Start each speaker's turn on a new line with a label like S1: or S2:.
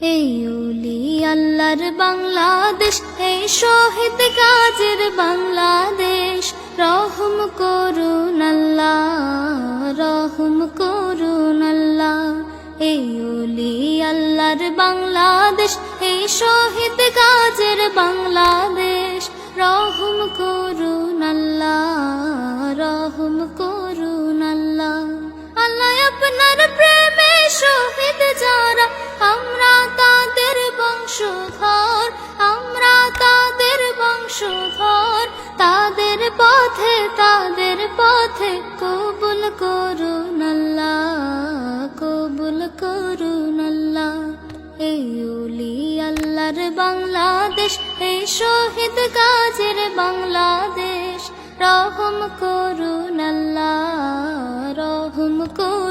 S1: এই ওলি আল্লাহর বাংলাদেশ, এই শহীদ গাজীর বাংলাদেশ। রহম করুন আল্লাহ, রহম করুন আল্লাহ। এই ওলি আল্লাহর বাংলাদেশ, এই শহীদ গাজীর বাংলাদেশ। রহম করুন আল্লাহ, রহম করুন আল্লাহ। আল্লাহ আপনার প্রেমে শহীদ যারা, আমরা তাদের বংশধর, আমরা তাদের বংশধর। তাদের পথে কবুল করুন আল্লাহ, কবুল করুন আল্লাহ। এই ওলি আল্লাহর বাংলাদেশ, এই শহীদ গাজীর বাংলাদেশ। রহম করুন আল্লাহ, রহম করুন।